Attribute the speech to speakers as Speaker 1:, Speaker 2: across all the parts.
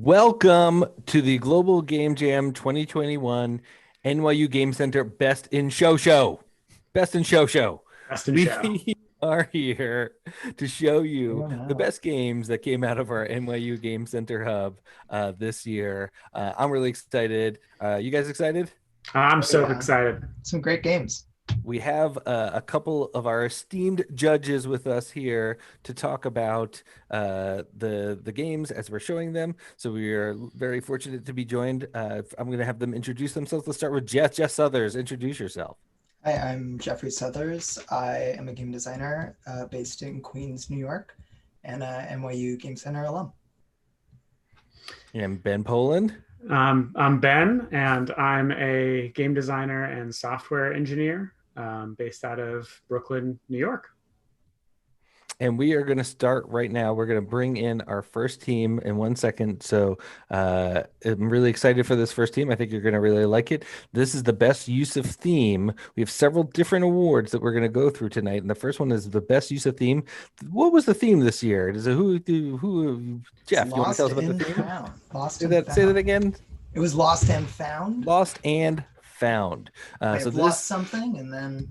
Speaker 1: Welcome to the Global Game Jam 2021 NYU Game Center Best in Show Show. Best in Show Show.
Speaker 2: Best in show.
Speaker 1: We are here to show you the
Speaker 3: Wow.
Speaker 1: best games that came out of our NYU Game Center hub this year. I'm really excited. You guys excited?
Speaker 2: I'm so
Speaker 3: Yeah.
Speaker 2: excited.
Speaker 3: Some great games.
Speaker 1: We have a couple of our esteemed judges with us here to talk about the games as we're showing them. So we are very fortunate to be joined. I'm going to have them introduce themselves. Let's start with Jeff Southers. Introduce yourself.
Speaker 3: Hi, I'm Jeffrey Southers. I am a game designer based in Queens, New York, and a NYU Game Center alum.
Speaker 1: And Ben Poland.
Speaker 2: I'm Ben, and I'm a game designer and software engineer based out of Brooklyn, New York.
Speaker 1: And we are going to start right now. We're going to bring in our first team in 1 second. So I'm really excited for this first team. I think you're going to really like it. This is the best use of theme. We have several different awards that we're going to go through tonight. And the first one is the best use of theme. What was the theme this year? Is it who Jeff, you want to tell us about the theme?
Speaker 3: Lost
Speaker 1: Say
Speaker 3: and
Speaker 1: that,
Speaker 3: found.
Speaker 1: say that again.
Speaker 3: It was Lost and Found.
Speaker 1: Lost and found.
Speaker 3: I
Speaker 1: So
Speaker 3: have lost something and then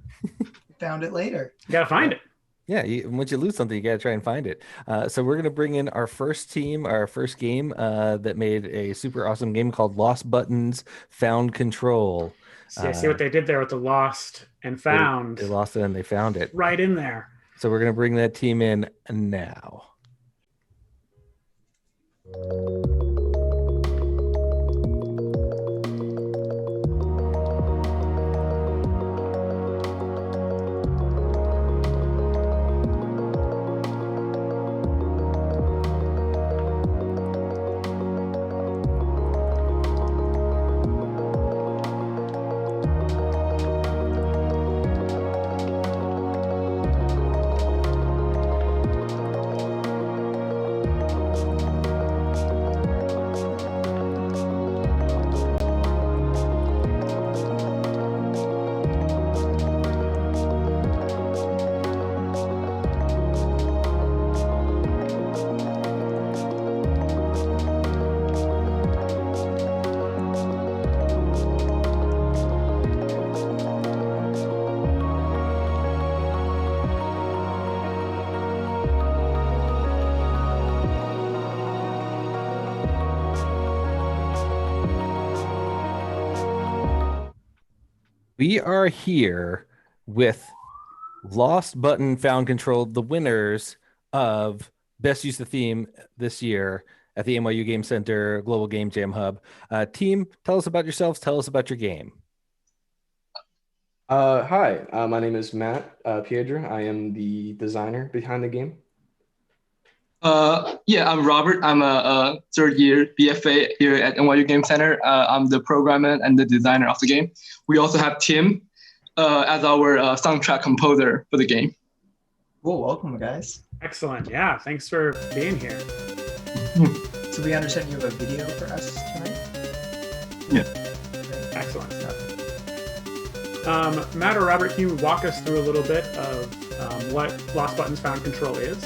Speaker 3: found it later.
Speaker 2: You gotta find it.
Speaker 1: yeah, once you lose something, you got to try and find it. So we're going to bring in our first team, our first game that made a super awesome game called Lost Buttons Found Control.
Speaker 2: See what they did there with the lost and found.
Speaker 1: They lost it and they found it.
Speaker 2: Right in there.
Speaker 1: So we're going to bring that team in now. We are here with Lost Button Found Control, the winners of Best Use of Theme this year at the NYU Game Center Global Game Jam Hub. Team, tell us about yourselves. Tell us about your game.
Speaker 4: Hi, my name is Matt Piedra. I am the designer behind the game.
Speaker 5: I'm Robert. I'm a third year BFA here at NYU Game Center. I'm the programmer and the designer of the game. We also have Tim as our soundtrack composer for the game.
Speaker 3: Cool, welcome guys.
Speaker 2: Excellent. Yeah, thanks for being here.
Speaker 3: So we understand you have a video for us tonight?
Speaker 5: Yeah.
Speaker 2: Excellent stuff. Matt or Robert, can you walk us through a little bit of what Lost Buttons Found Control is?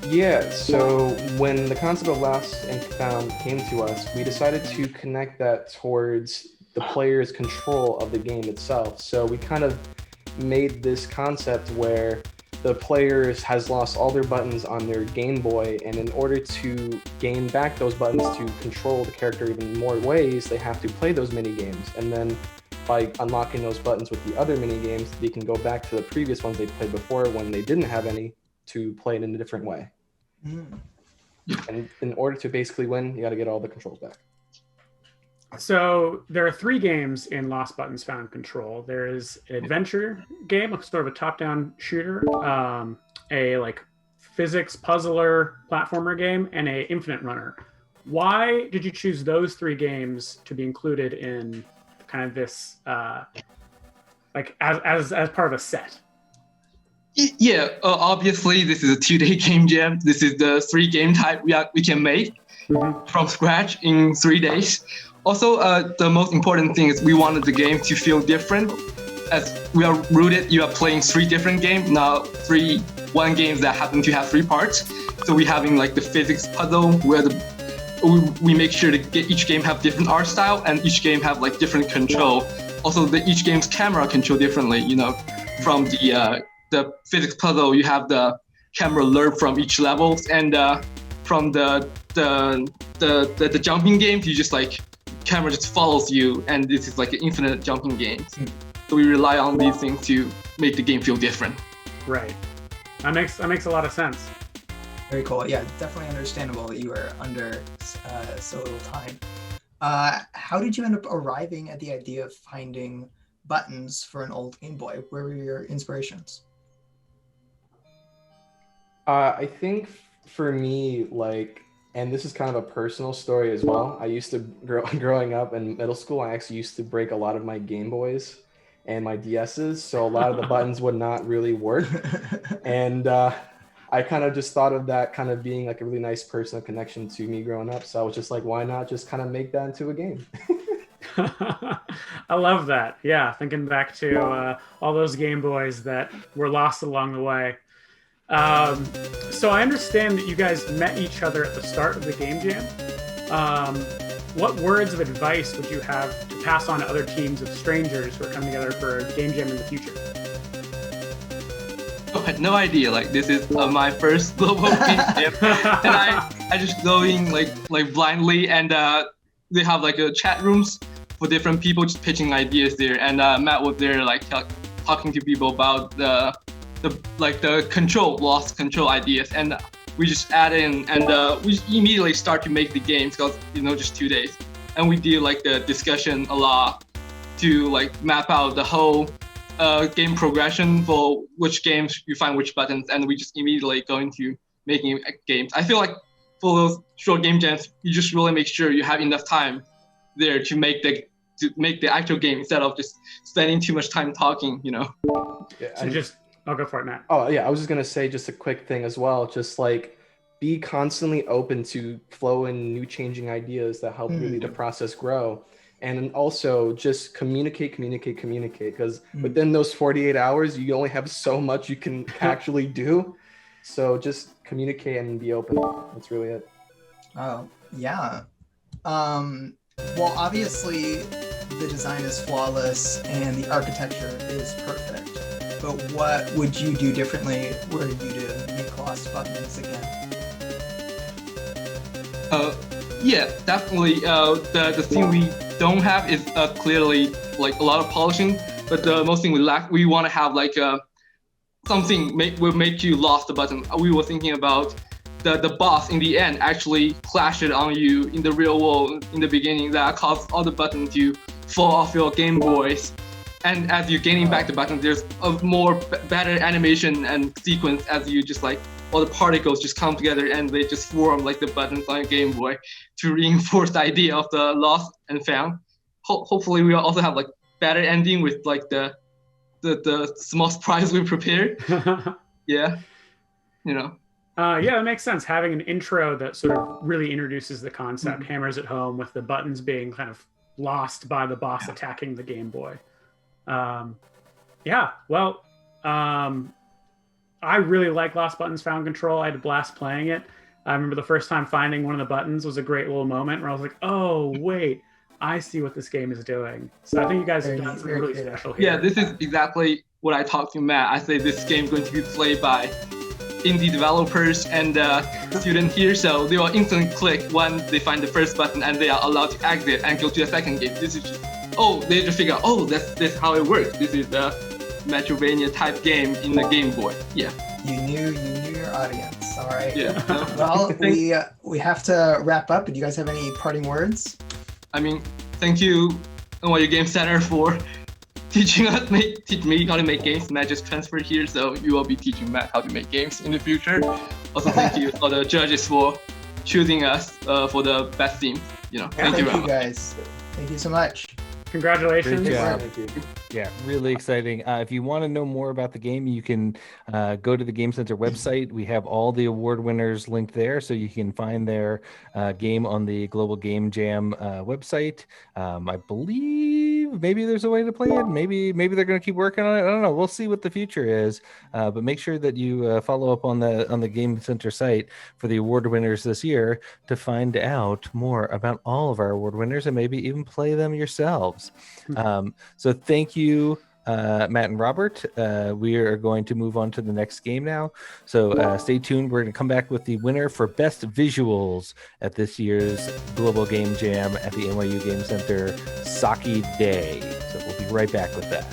Speaker 4: Yeah, so when the concept of Lost and Found came to us, we decided to connect that towards the player's control of the game itself. So we kind of made this concept where the player has lost all their buttons on their Game Boy, and in order to gain back those buttons to control the character even more ways, they have to play those mini games. And then by unlocking those buttons with the other mini games, they can go back to the previous ones they played before when they didn't have any to play it in a different way. And in order to basically win, you got to get all the controls back.
Speaker 2: So there are three games in Lost Buttons Found Control. There is an adventure game, sort of a top-down shooter, a like physics puzzler platformer game, and a infinite runner. Why did you choose those three games to be included in kind of this like as part of a set?
Speaker 5: Yeah, obviously this is a 2-day game jam. This is the 3 game type we can make from scratch in 3 days. Also, the most important thing is we wanted the game to feel different. As we are rooted, you are playing 3 different games, now 1 games that happen to have 3 parts. So we're having like the physics puzzle where the we make sure to get each game have different art style and each game have like different control. Also, each game's camera control differently. You know, from the physics puzzle, you have the camera learn from each levels, and from the jumping games, you just like camera just follows you, and this is like an infinite jumping game. So we rely on these things to make the game feel different.
Speaker 2: Right. That makes a lot of sense.
Speaker 3: Very cool. Yeah, definitely understandable that you were under so little time. How did you end up arriving at the idea of finding buttons for an old Game Boy? Where were your inspirations?
Speaker 4: I think for me, like, and this is kind of a personal story as well. I used to, growing up in middle school, I actually used to break a lot of my Game Boys and my DSs. So a lot of the buttons would not really work. And I kind of just thought of that kind of being like a really nice personal connection to me growing up. So I was just like, why not just kind of make that into a game?
Speaker 2: I love that. Yeah, thinking back to all those Game Boys that were lost along the way. So I understand that you guys met each other at the start of the Game Jam. What words of advice would you have to pass on to other teams of strangers who are coming together for a Game Jam in the future?
Speaker 5: I had no idea. Like, this is my first global Game Jam, and I just go in like blindly, and they have like chat rooms for different people just pitching ideas there, and Matt was there like talking to people about the lost control ideas, and we just add in, and we immediately start to make the games because just 2 days, and we did like the discussion a lot to like map out the whole game progression for which games you find which buttons, and we just immediately go into making games. I feel like for those short game jams, you just really make sure you have enough time there to make the actual game instead of just spending too much time talking.
Speaker 4: Yeah,
Speaker 2: So I'll go for it, Matt.
Speaker 4: Oh yeah, I was just gonna say just a quick thing as well. Just like be constantly open to flow in new changing ideas that help really the process grow. And also just communicate, because within those 48 hours, you only have so much you can actually do. So just communicate and be open. That's really it.
Speaker 3: Oh, yeah. Well, obviously, the design is flawless and the architecture is perfect. But what would you do differently were you to make Lost Buttons again?
Speaker 5: Yeah, definitely. The thing we don't have is clearly like a lot of polishing, but the most thing we lack, we want to have like something will make you lost the button. We were thinking about the boss in the end actually clashed on you in the real world in the beginning, that caused all the buttons to fall off your Game Boys. And as you're gaining back the button, there's a better animation and sequence as you just like all the particles just come together and they just form like the buttons on your Game Boy to reinforce the idea of the lost and found. Hopefully we'll also have like better ending with like the small surprise we prepared. Yeah,
Speaker 2: Yeah, that makes sense. Having an intro that sort of really introduces the concept, hammers it home with the buttons being kind of lost by the boss attacking the Game Boy. I really like Lost Buttons Found Control. I had a blast playing it. I remember the first time finding one of the buttons was a great little moment where I was like, oh, wait, I see what this game is doing. So I think you guys have done something really special here.
Speaker 5: Yeah, this is exactly what I talked to Matt. I say this game is going to be played by indie developers and students here, so they will instantly click when they find the first button and they are allowed to exit and go to the second game. This is just, they just figure out, that's how it works. This is the Metroidvania type game in the Game Boy. Yeah.
Speaker 3: You knew your audience. All right.
Speaker 5: Yeah.
Speaker 3: Well, we have to wrap up. Do you guys have any parting words?
Speaker 5: I mean, thank you, NYU Game Center, for teaching me how to make games. Matt just transferred here, so you will be teaching Matt how to make games in the future. Also, thank you for the judges for choosing us for the best team. Thank you very much.
Speaker 3: Guys. Thank you so much.
Speaker 2: Congratulations.
Speaker 1: Great job.
Speaker 4: Thank you.
Speaker 1: Yeah, really exciting. If you want to know more about the game, you can go to the Game Center website. We have all the award winners linked there, so you can find their game on the Global Game Jam website. I believe believe. Maybe there's a way to play it. Maybe they're going to keep working on it. I don't know. We'll see what the future is. But make sure that you follow up on the Game Center site for the award winners this year to find out more about all of our award winners and maybe even play them yourselves. So thank you, Matt and Robert. We are going to move on to the next game now. So stay tuned. We're going to come back with the winner for best visuals at this year's Global Game Jam at the NYU Game Center, Socky Day. So we'll be right back with that.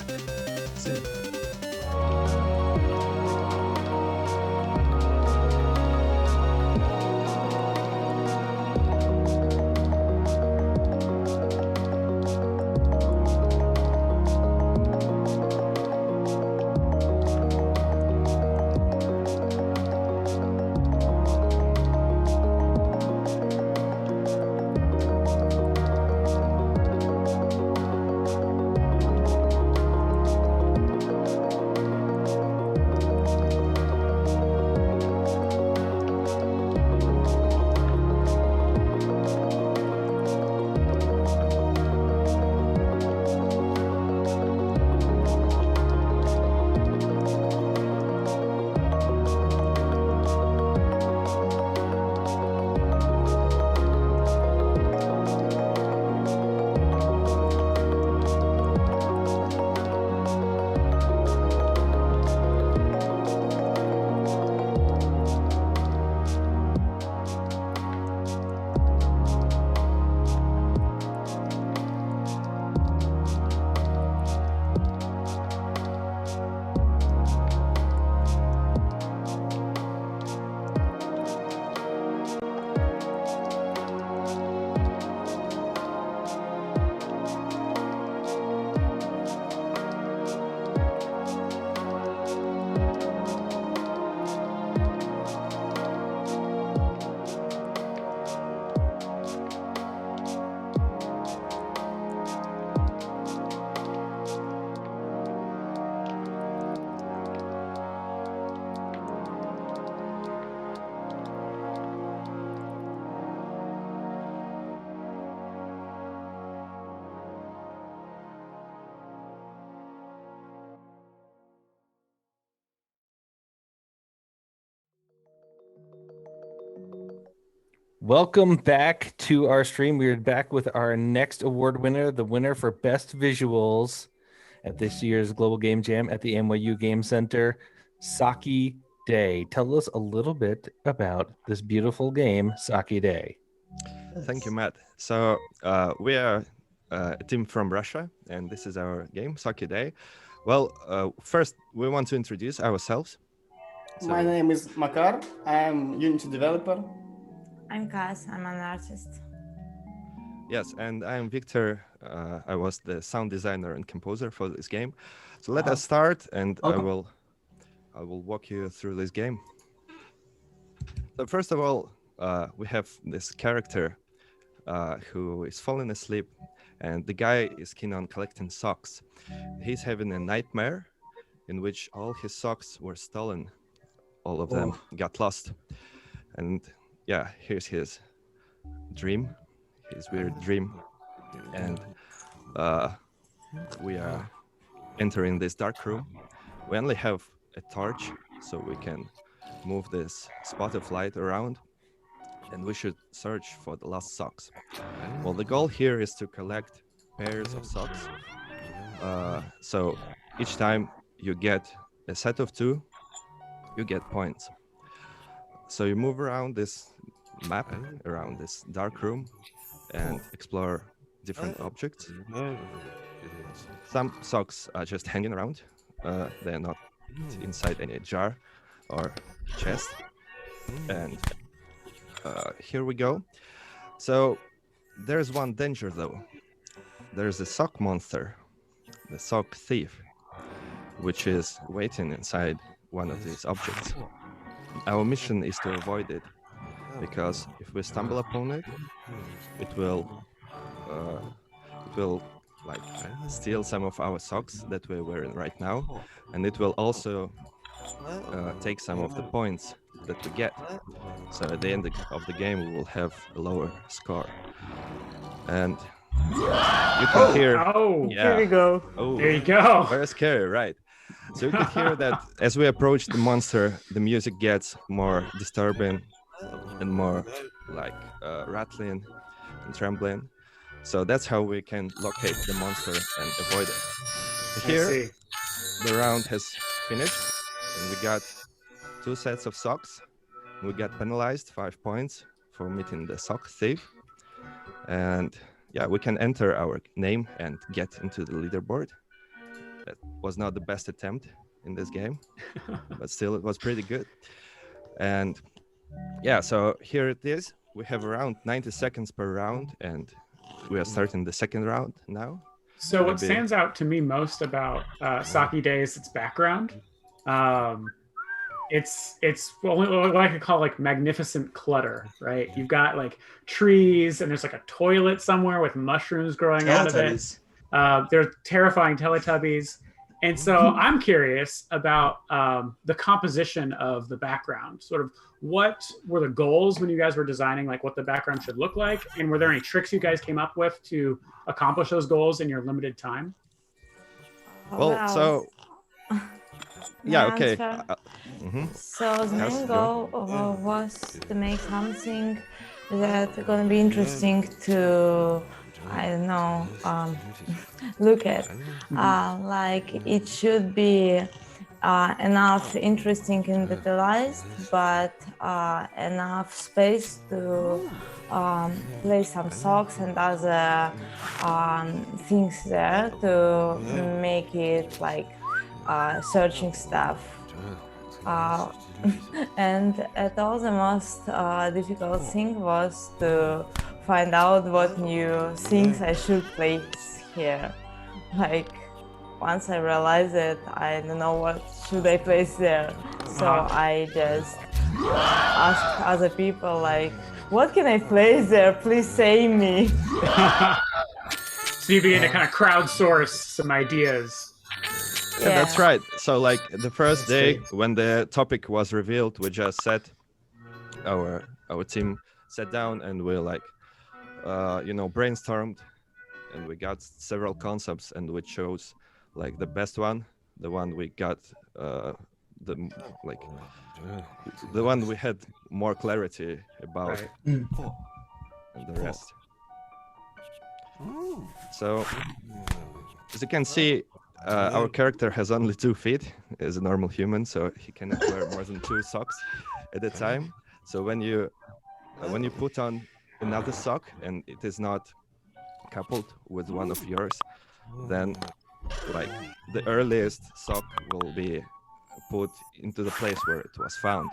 Speaker 1: Welcome back to our stream. We're back with our next award winner, the winner for best visuals at this year's Global Game Jam at the NYU Game Center, Socky Day. Tell us a little bit about this beautiful game, Socky Day.
Speaker 6: Thank you, Matt. So we are a team from Russia, and this is our game, Socky Day. Well, first, we want to introduce ourselves.
Speaker 7: My name is Makar. I'm Unity developer.
Speaker 8: I'm Kaz. I'm an artist.
Speaker 6: Yes, and I'm Victor. I was the sound designer and composer for this game. So let us start, and I will walk you through this game. So first of all, we have this character who is falling asleep, and the guy is keen on collecting socks. He's having a nightmare in which all his socks were stolen. All of them got lost. And yeah, here's his dream, his weird dream. And we are entering this dark room. We only have a torch, so we can move this spot of light around. And we should search for the lost socks. Well, the goal here is to collect pairs of socks. So each time you get a set of 2, you get points. So you move around this map, around this dark room, and explore different objects. Some socks are just hanging around. They're not inside any jar or chest. And here we go. So there's one danger though. There's a sock monster, the sock thief, which is waiting inside one of these objects. Our mission is to avoid it, because if we stumble upon it, it will like steal some of our socks that we're wearing right now, and it will also take some of the points that we get. So at the end of the game, we will have a lower score. And You can hear.
Speaker 2: Oh,
Speaker 8: Here we
Speaker 6: Yeah.
Speaker 8: go.
Speaker 6: Oh,
Speaker 2: there you go.
Speaker 6: very scary, right? So you can hear that as we approach the monster, the music gets more disturbing and more like rattling and trembling. So that's how we can locate the monster and avoid it. So
Speaker 2: I
Speaker 6: here,
Speaker 2: see.
Speaker 6: the round has finished, and we got 2 sets of socks. We got penalized 5 points for meeting the sock thief. And yeah, we can enter our name and get into the leaderboard. That was not the best attempt in this game, but still it was pretty good. And yeah, so here it is. We have around 90 seconds per round, and we are starting the second round now.
Speaker 2: So what
Speaker 6: Maybe.
Speaker 2: stands out to me most about Socky Day is its background. Um, it's what I could call like magnificent clutter, right? You've got like trees, and there's like a toilet somewhere with mushrooms growing out of it.
Speaker 3: Teletubbies.
Speaker 2: They're terrifying Teletubbies. And so I'm curious about the composition of the background. Sort of what were the goals when you guys were designing like what the background should look like? And were there any tricks you guys came up with to accomplish those goals in your limited time?
Speaker 6: Well, so yeah, okay.
Speaker 8: So the
Speaker 6: Yes,
Speaker 8: main
Speaker 6: go.
Speaker 8: goal was to make something that's gonna be interesting to, I don't know, look at. Like it should be enough interesting and detailized, but enough space to place some socks and other things there to make it like searching stuff. And at all, the most difficult thing was to find out what new things I should place here. Like, once I realized it, I don't know what should I place there. So I just asked other people, like, what can I place there? Please save me.
Speaker 2: So you begin to kind of crowdsource some ideas.
Speaker 6: Yeah, that's right. So like the first day when the topic was revealed, we just our team sat down and we like brainstormed, and we got several concepts, and we chose like the best one, the one we got the one we had more clarity about, and the rest. So as you can see, our character has only 2 feet as a normal human, so he cannot wear more than 2 socks at a time. So when you put on another sock and it is not coupled with one of yours, then like the earliest sock will be put into the place where it was found.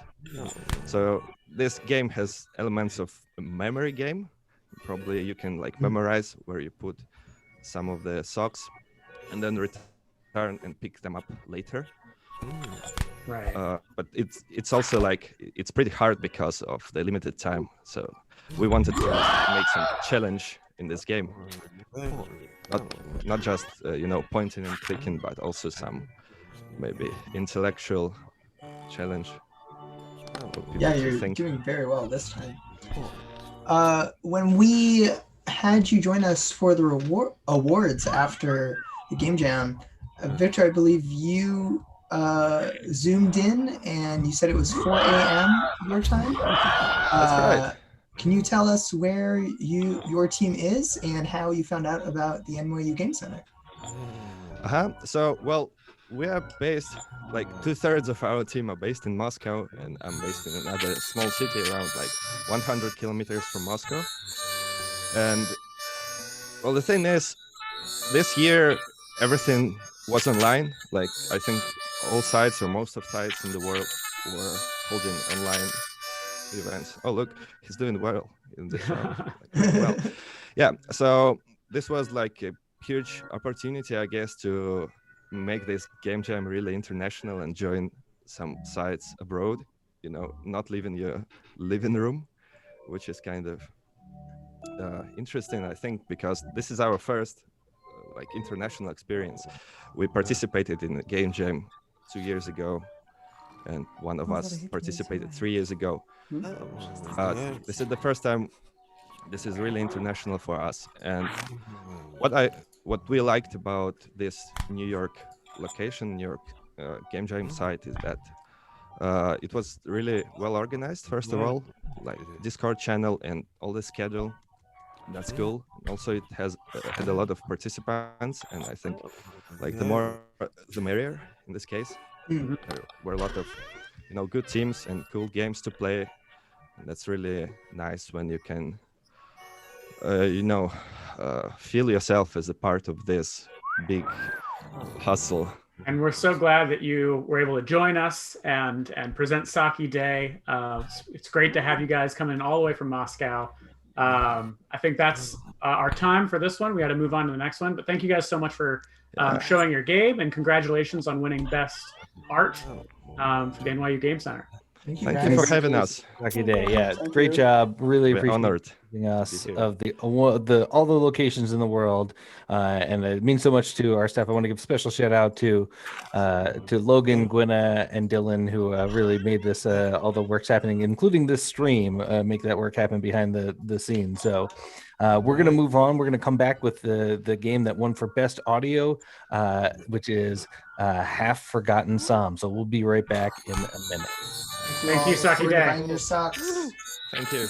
Speaker 6: So this game has elements of a memory game. Probably you can like memorize where you put some of the socks and then return and pick them up later.
Speaker 2: Right.
Speaker 6: But it's also like it's pretty hard because of the limited time. So we wanted to make some challenge in this game, not just pointing and clicking, but also some maybe intellectual challenge.
Speaker 3: Yeah, you're doing very well this time. When we had you join us for the awards after the Game Jam, Victor, I believe you zoomed in and you said it was 4 a.m. your time.
Speaker 6: That's right.
Speaker 3: Can you tell us where your team is and how you found out about the NYU Game Center?
Speaker 6: So, well, we are based, like 2/3 of our team are based in Moscow, and I'm based in another small city around like 100 kilometers from Moscow. And well, the thing is, this year everything was online. Like I think all sites or most of sites in the world were holding online events. Oh, look, he's doing well in this round. Well, yeah. So this was like a huge opportunity, I guess, to make this game jam really international and join some sites abroad. Not leaving your living room, which is kind of interesting, I think, because this is our first like international experience. We participated in a game jam 2 years ago, and one of us participated 3 years ago. This is the first time this is really international for us. And what we liked about this New York location, New York game jam site, is that it was really well organized. First of all, like Discord channel and all the schedule. That's cool. And also, it has had a lot of participants, and I think like the more the merrier in this case.
Speaker 2: Mhm.
Speaker 6: There were a lot of good teams and cool games to play, and that's really nice when you can feel yourself as a part of this big hustle.
Speaker 2: And we're so glad that you were able to join us and present Socky Day. It's great to have you guys come in all the way from Moscow. I think that's our time for this one. We got to move on to the next one. But thank you guys so much for showing your game, and congratulations on winning Best Art for the NYU Game Center.
Speaker 3: Thank you,
Speaker 6: Thank you for having us.
Speaker 1: Lucky day. Yeah,
Speaker 7: Thank
Speaker 1: great
Speaker 7: you.
Speaker 1: job. Really
Speaker 6: We're
Speaker 1: appreciate
Speaker 6: honored
Speaker 1: us
Speaker 6: to be here.
Speaker 1: of the all the locations in the world, and it means so much to our staff. I want to give a special shout out to Logan, Gwenna, and Dylan, who really made this all the works happening, including this stream, make that work happen behind the scenes. So. We're gonna move on. We're gonna come back with the game that won for best audio, which is Half Forgotten Psalm. So we'll be right back in a minute.
Speaker 2: Thank you, Socky Day.
Speaker 3: Find your socks.
Speaker 6: Thank you.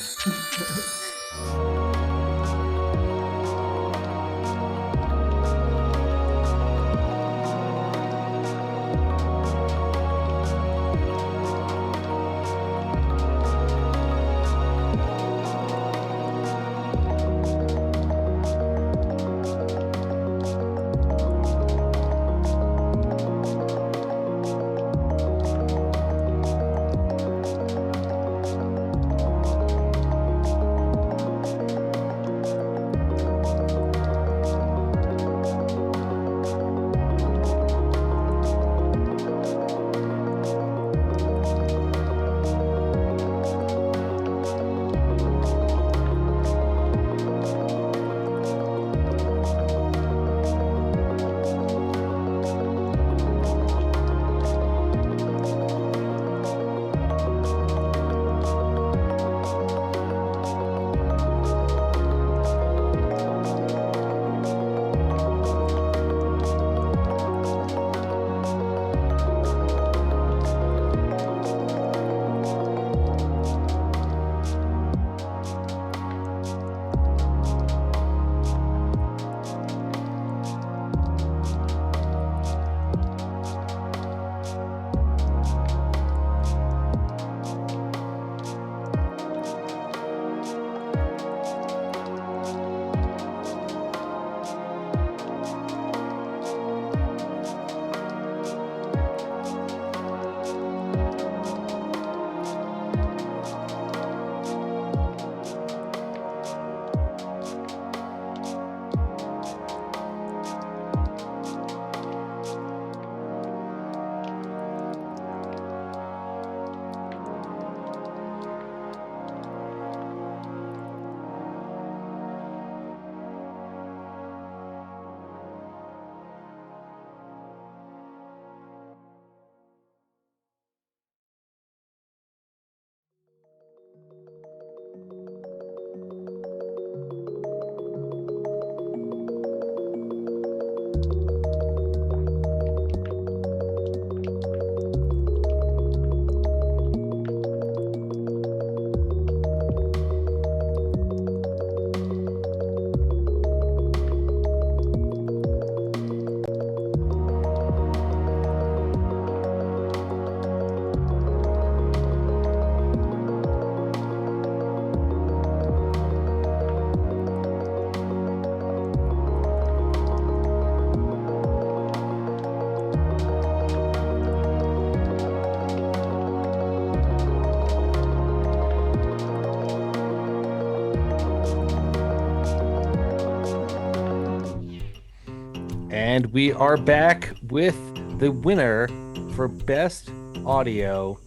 Speaker 1: And we are back with the winner for Best Audio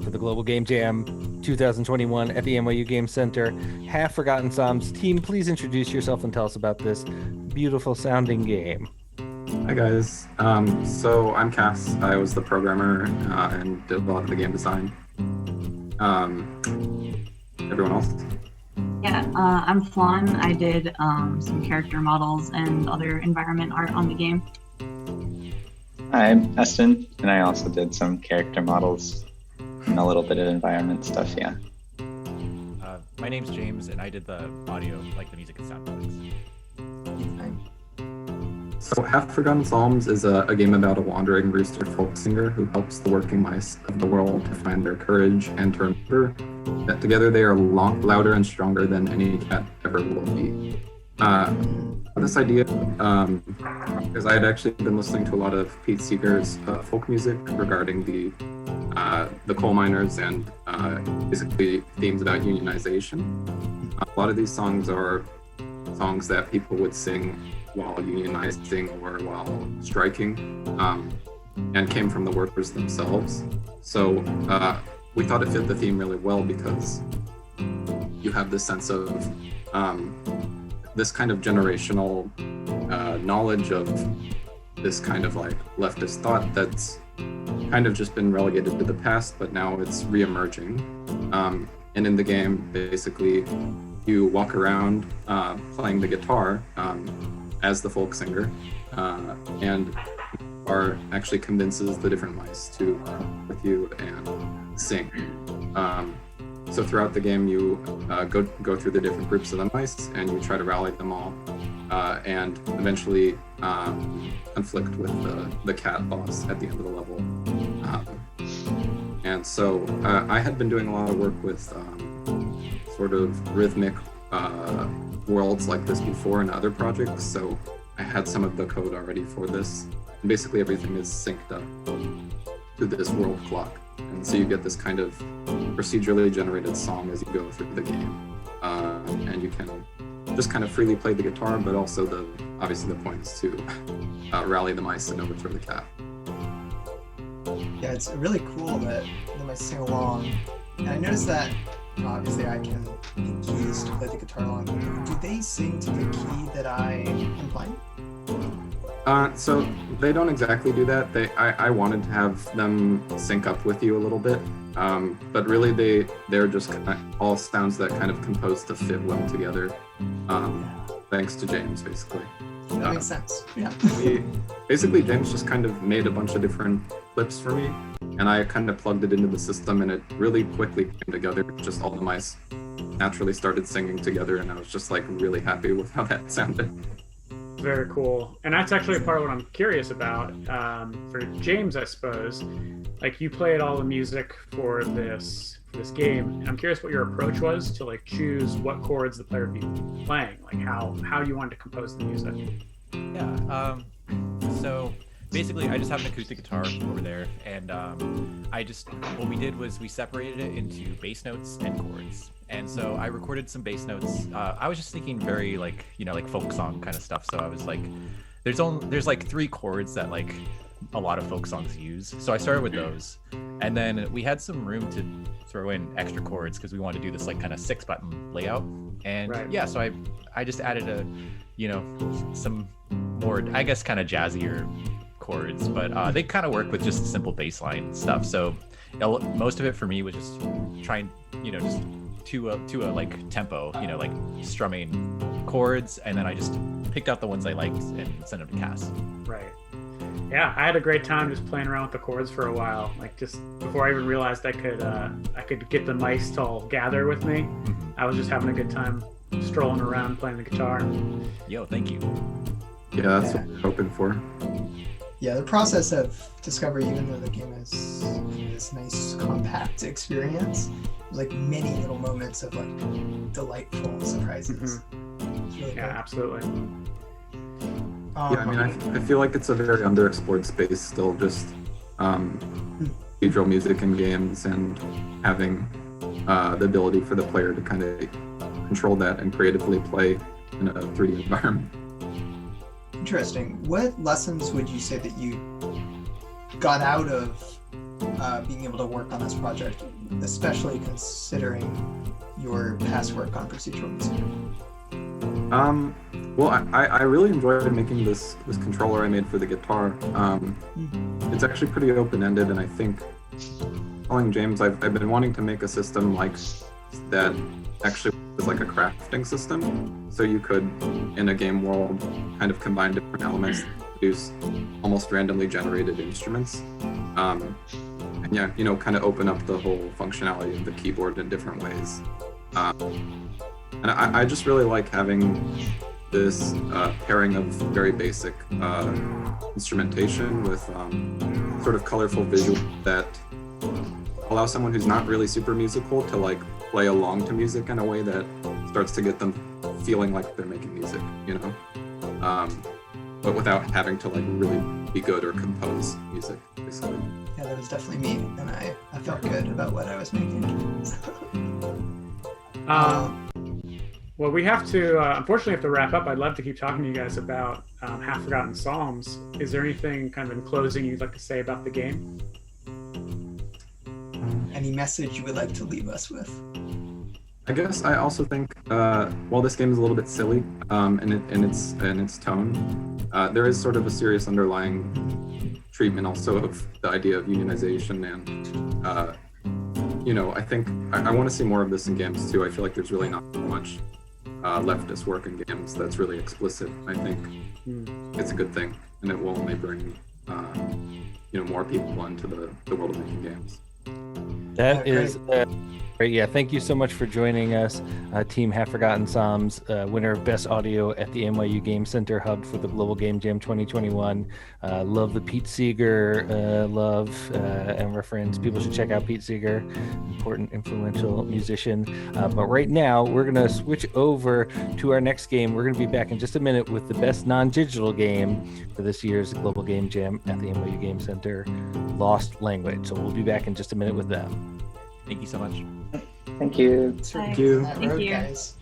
Speaker 1: for the Global Game Jam 2021 at the NYU Game Center. Half Forgotten Psalms. Team, please introduce yourself and tell us about this beautiful sounding game.
Speaker 9: Hi guys. So I'm Cass. I was the programmer and did a lot of the game design. Everyone else?
Speaker 10: Yeah, I'm Flan. I did some character models and other environment art on the game.
Speaker 11: I'm Eston, and I also did some character models and a little bit of environment stuff, yeah.
Speaker 12: My name's James, and I did the audio, like the music and sound effects.
Speaker 9: So Half Forgotten Psalms is a game about a wandering rooster folk singer who helps the working mice of the world to find their courage and to remember that together they are louder and stronger than any cat ever will be. This idea, because I had actually been listening to a lot of Pete Seeger's folk music regarding the coal miners and basically themes about unionization. A lot of these songs are songs that people would sing while unionizing or while striking, and came from the workers themselves. So we thought it fit the theme really well because you have this sense of this kind of generational knowledge of this kind of like leftist thought that's kind of just been relegated to the past, but now it's re-emerging. And in the game, basically, you walk around playing the guitar as the folk singer, and are actually convinces the different mice to come with you and sing. So throughout the game, you go through the different groups of the mice, and you try to rally them all, and eventually conflict with the cat boss at the end of the level. And so I had been doing a lot of work with sort of rhythmic worlds like this before in other projects, so I had some of the code already for this. And basically everything is synced up to this world clock. And so you get this kind of procedurally generated song as you go through the game. And you can just kind of freely play the guitar, but also obviously the point is to rally the mice and overthrow the cat.
Speaker 3: Yeah, it's really cool that the mice sing along. And I noticed that obviously I can be keys to play the guitar along. Do they sing to the key that I am playing?
Speaker 9: So they don't exactly do that. I wanted to have them sync up with you a little bit, but really they're just all sounds that kind of compose to fit well together, thanks to James, basically.
Speaker 3: That makes sense. Yeah.
Speaker 9: Basically, James just kind of made a bunch of different clips for me, and I kind of plugged it into the system, and it really quickly came together. Just all the mice naturally started singing together, and I was just like really happy with how that sounded.
Speaker 2: Very cool. And that's actually part of what I'm curious about. For James, I suppose, like you played all the music for this game, and I'm curious what your approach was to like choose what chords the player would be playing, like how you wanted to compose the music.
Speaker 12: Yeah. So basically, I just have an acoustic guitar over there, and what we did was we separated it into bass notes and chords. And so I recorded some bass notes. I was just thinking very like folk song kind of stuff. So I was like, there's like 3 chords that like a lot of folk songs use. So I started with those, and then we had some room to throw in extra chords because we wanted to do this like kind of 6-button layout. And yeah, so I just added some more, I guess, kind of jazzier chords, but they kind of work with just simple bass line stuff. So most of it for me was just trying, just to a like tempo, like strumming chords, and then I just picked out the ones I liked and sent them to Cass.
Speaker 2: Right. Yeah, I had a great time just playing around with the chords for a while. Like just before I even realized I could get the mice to all gather with me. Mm-hmm. I was just having a good time strolling around playing the guitar.
Speaker 12: Yo, thank you.
Speaker 9: Yeah, that's what we're hoping for.
Speaker 3: Yeah, the process of discovery, even though the game is this nice compact experience, like many little moments of like delightful surprises.
Speaker 2: Mm-hmm.
Speaker 3: Really
Speaker 2: yeah,
Speaker 3: good.
Speaker 2: Absolutely.
Speaker 9: Yeah, I mean, I feel like it's a very underexplored space still, just procedural music in games and having the ability for the player to kind of control that and creatively play in a 3D environment.
Speaker 3: Interesting. What lessons would you say that you got out of being able to work on this project, especially considering your past work on procedural music?
Speaker 9: Well, I really enjoyed making this controller I made for the guitar. It's actually pretty open-ended, and I think, telling James, I've been wanting to make a system like that actually was like a crafting system. So you could, in a game world, kind of combine different elements to produce almost randomly generated instruments. And yeah, kind of open up the whole functionality of the keyboard in different ways. And I just really like having this pairing of very basic instrumentation with sort of colorful visuals that allow someone who's not really super musical to like play along to music in a way that starts to get them feeling like they're making music, but without having to like really be good or compose music, basically.
Speaker 3: Yeah, that was definitely me, and I felt good about what I was making.
Speaker 2: Well, we have to, unfortunately, have to wrap up. I'd love to keep talking to you guys about Half-Forgotten Psalms. Is there anything kind of in closing you'd like to say about the game?
Speaker 3: Any message you would like to leave us with?
Speaker 9: I guess I also think, while this game is a little bit silly in its tone, there is sort of a serious underlying treatment also of the idea of unionization, and I think I want to see more of this in games too. I feel like there's really not much leftist work in games that's really explicit. I think it's a good thing, and it will only bring more people into the world of making games.
Speaker 1: That is great. Yeah, thank you so much for joining us, Team Half Forgotten Psalms, winner of Best Audio at the NYU Game Center Hub for the Global Game Jam 2021. Love the Pete Seeger and reference. People should check out Pete Seeger, important, influential musician. But right now, we're going to switch over to our next game. We're going to be back in just a minute with the best non-digital game for this year's Global Game Jam at the NYU Game Center, Lost Language. So we'll be back in just a minute with them.
Speaker 12: Thank you so much.
Speaker 11: Thank you.
Speaker 3: Thank you.
Speaker 10: Thank you.
Speaker 3: Guys.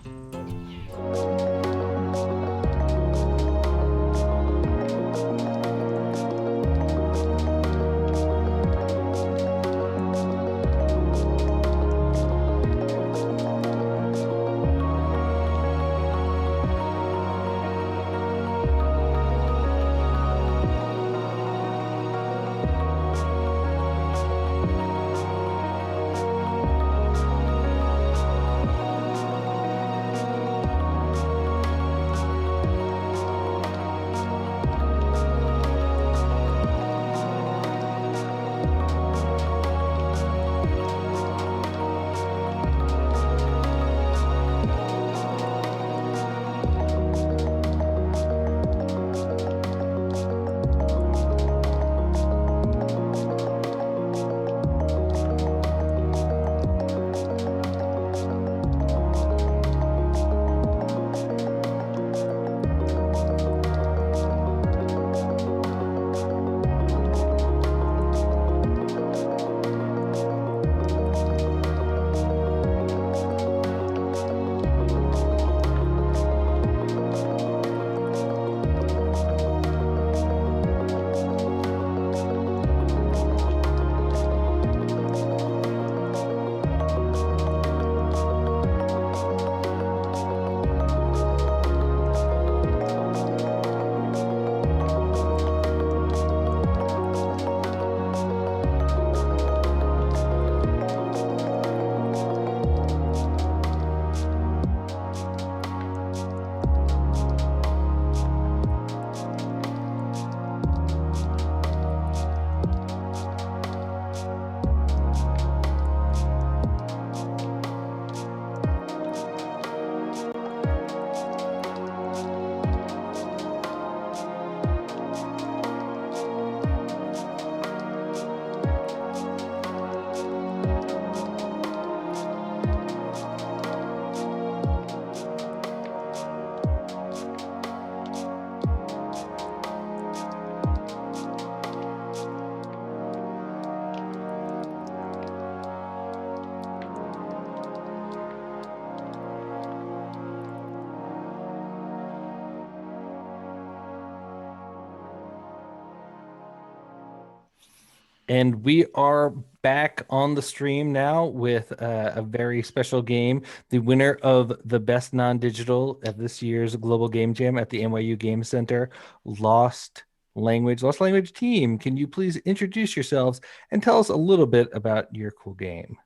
Speaker 1: And we are back on the stream now with a very special game. The winner of the best non-digital at this year's Global Game Jam at the NYU Game Center, Lost Language. Lost Language team, can you please introduce yourselves and tell us a little bit about your cool game?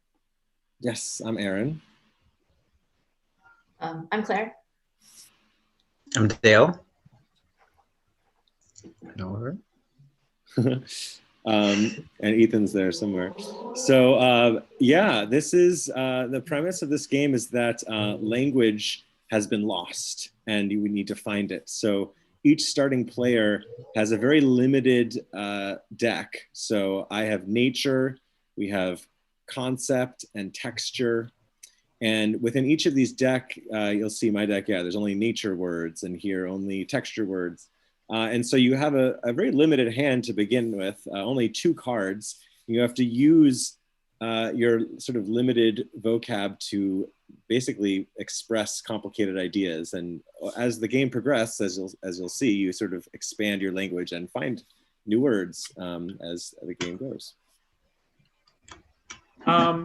Speaker 13: Yes, I'm Aaron. I'm Claire.
Speaker 14: I'm Dale. Oliver.
Speaker 15: And Ethan's there somewhere. So yeah, this is the premise of this game is that language has been lost and you would need to find it. So each starting player has a very limited deck. So I have nature, we have concept and texture. And within each of these deck, you'll see my deck, yeah, there's only nature words and here only texture words. And so you have a very limited hand to begin with, only 2 cards. You have to use your sort of limited vocab to basically express complicated ideas. And as the game progresses, as you'll see, you sort of expand your language and find new words as the game goes.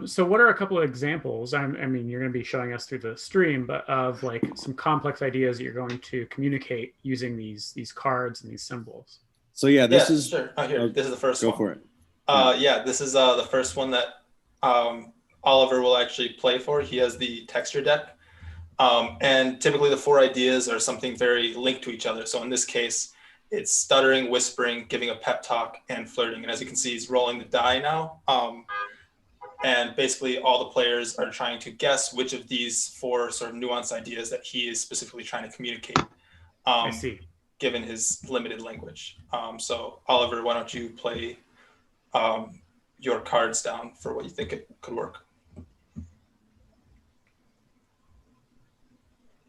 Speaker 2: So what are a couple of examples? I mean, you're going to be showing us through the stream, but of like some complex ideas that you're going to communicate using these cards and these symbols.
Speaker 15: So yeah, this is
Speaker 16: sure. Here, this is the first
Speaker 15: go
Speaker 16: one.
Speaker 15: for it.
Speaker 16: Yeah, this is the first one that Oliver will actually play for. He has the texture deck. And typically the 4 ideas are something very linked to each other. So in this case, it's stuttering, whispering, giving a pep talk, and flirting. And as you can see, he's rolling the die now. And basically all the players are trying to guess which of these 4 sort of nuanced ideas that he is specifically trying to communicate.
Speaker 2: I see.
Speaker 16: Given his limited language. So Oliver, why don't you play your cards down for what you think it could work?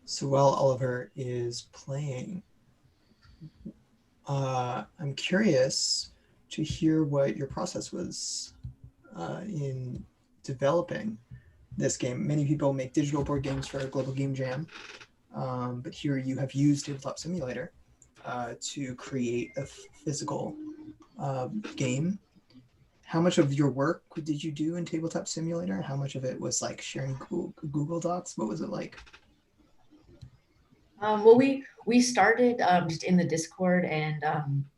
Speaker 3: So while Oliver is playing, I'm curious to hear what your process was in developing this game. Many people make digital board games for a global game jam, but here you have used Tabletop Simulator to create a physical game. How much of your work did you do in Tabletop Simulator? How much of it was like sharing Google Docs? What was it like?
Speaker 13: Well, we started just in the Discord and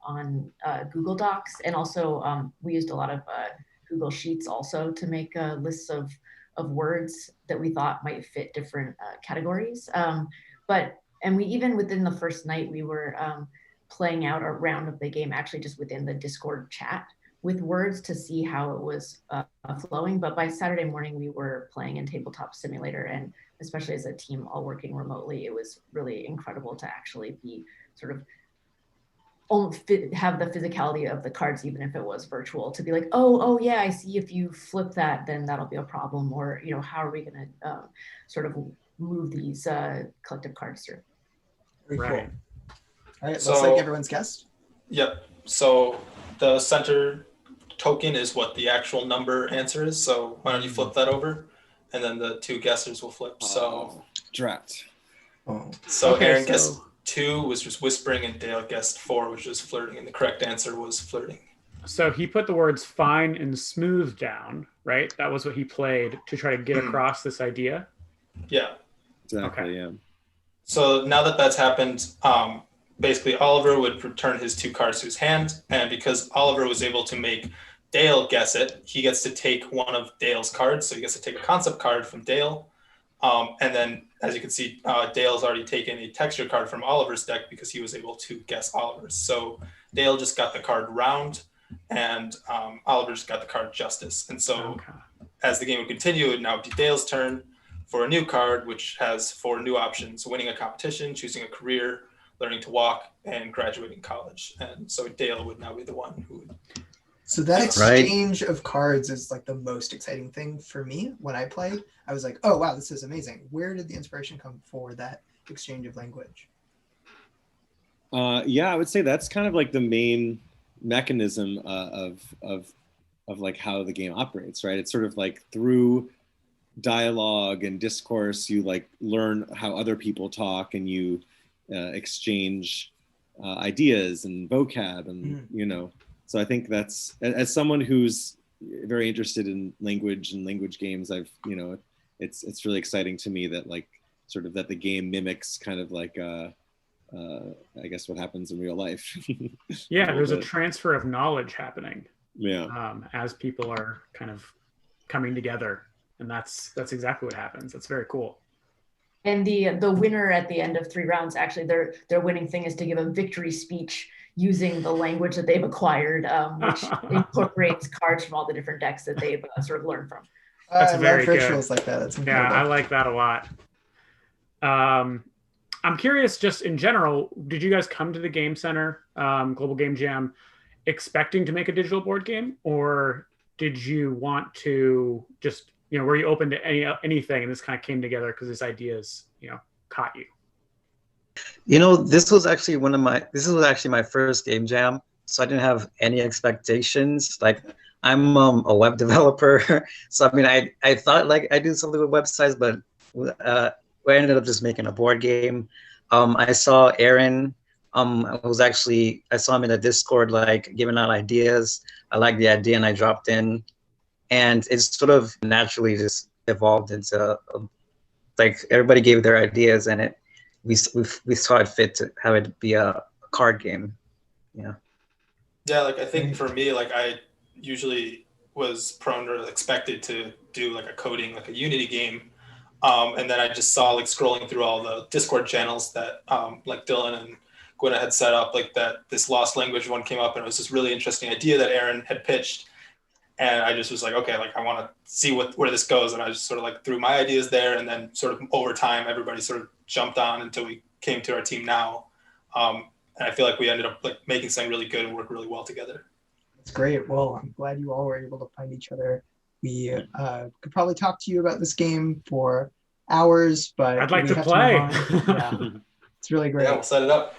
Speaker 13: on Google Docs, and also we used a lot of Google Sheets also to make lists of words that we thought might fit different categories. And we even within the first night we were playing out a round of the game actually just within the Discord chat with words to see how it was flowing. But by Saturday morning we were playing in Tabletop Simulator, and especially as a team all working remotely, it was really incredible to actually be sort of have the physicality of the cards, even if it was virtual, to be like, oh yeah, I see if you flip that, then that'll be a problem. Or, you know, how are we going to sort of move these collective cards through?
Speaker 3: Very
Speaker 2: Right.
Speaker 3: cool. All right,
Speaker 16: So-
Speaker 3: looks like everyone's guessed.
Speaker 16: Yep. So the center token is what the actual number answer is. So why don't you flip that over? And then the 2 guessers will flip. So
Speaker 15: Drat.
Speaker 16: So
Speaker 2: Okay,
Speaker 16: Aaron
Speaker 2: so-
Speaker 16: guessed 2, which was whispering, and Dale guessed 4, which was flirting. And the correct answer was flirting.
Speaker 2: So he put the words fine and smooth down, right? That was what he played to try to get across this idea.
Speaker 16: Yeah.
Speaker 15: Exactly,
Speaker 2: Okay.
Speaker 15: yeah.
Speaker 16: So now that that's happened, basically Oliver would return his 2 cards to his hand. And because Oliver was able to make Dale guess it, he gets to take one of Dale's cards. So he gets to take a concept card from Dale. And then, as you can see, Dale's already taken a texture card from Oliver's deck because he was able to guess Oliver's. So Dale just got the card round, and Oliver just got the card justice. And so as the game would continue, it would now be Dale's turn for a new card, which has 4 new options: winning a competition, choosing a career, learning to walk, and graduating college. And so Dale would now be the one who would.
Speaker 3: So that
Speaker 14: Right.
Speaker 3: exchange of cards is like the most exciting thing for me when I play. I was like, oh wow, this is amazing. Where did the inspiration come for that exchange of language?
Speaker 15: Yeah, I would say that's kind of like the main mechanism of like how the game operates, right? It's sort of like through dialogue and discourse, you like learn how other people talk, and you exchange ideas and vocab, and you know. So I think that's, as someone who's very interested in language and language games, I've, you know, it's really exciting to me that like sort of that the game mimics kind of like I guess what happens in real life.
Speaker 2: Yeah, there's a
Speaker 15: bit.
Speaker 2: transfer of knowledge happening.
Speaker 15: Yeah.
Speaker 2: As people are kind of coming together, and that's exactly what happens. That's very cool.
Speaker 13: And the winner at the end of 3 rounds, actually, their winning thing is to give a victory speech using the language that they've acquired, which incorporates cards from all the different decks that they've sort of learned from.
Speaker 2: That's
Speaker 3: I
Speaker 2: very
Speaker 3: love
Speaker 2: good.
Speaker 3: rituals like that. That's
Speaker 2: Yeah,
Speaker 3: incredible.
Speaker 2: I like that a lot. I'm curious, just in general, did you guys come to the Game Center, Global Game Jam, expecting to make a digital board game, or did you want to just, were you open to anything, and this kind of came together because these ideas, caught you?
Speaker 14: This was actually my first game jam, so I didn't have any expectations. Like, I'm a web developer, so I mean, I thought like I do something with websites, but we ended up just making a board game. I saw Aaron. I saw him in the Discord, like giving out ideas. I liked the idea, and I dropped in, and it sort of naturally just evolved into like everybody gave their ideas, and we saw it fit to have it be a card game.
Speaker 16: Yeah, like I think for me, like I usually was prone or expected to do like a coding, like a Unity game. And then I just saw like scrolling through all the Discord channels that like Dylan and Gwenna had set up, like that this lost language one came up, and it was this really interesting idea that Aaron had pitched. And I just was like, okay, like I want to see where this goes. And I just sort of like threw my ideas there, and then sort of over time, everybody sort of jumped on until we came to our team now. And I feel like we ended up like making something really good and work really well together.
Speaker 3: That's great. Well, I'm glad you all were able to find each other. We could probably talk to you about this game for hours, but
Speaker 2: I'd like
Speaker 3: we
Speaker 2: to
Speaker 3: have
Speaker 2: play.
Speaker 3: move on. Yeah, it's really great.
Speaker 16: Yeah, we'll set it up.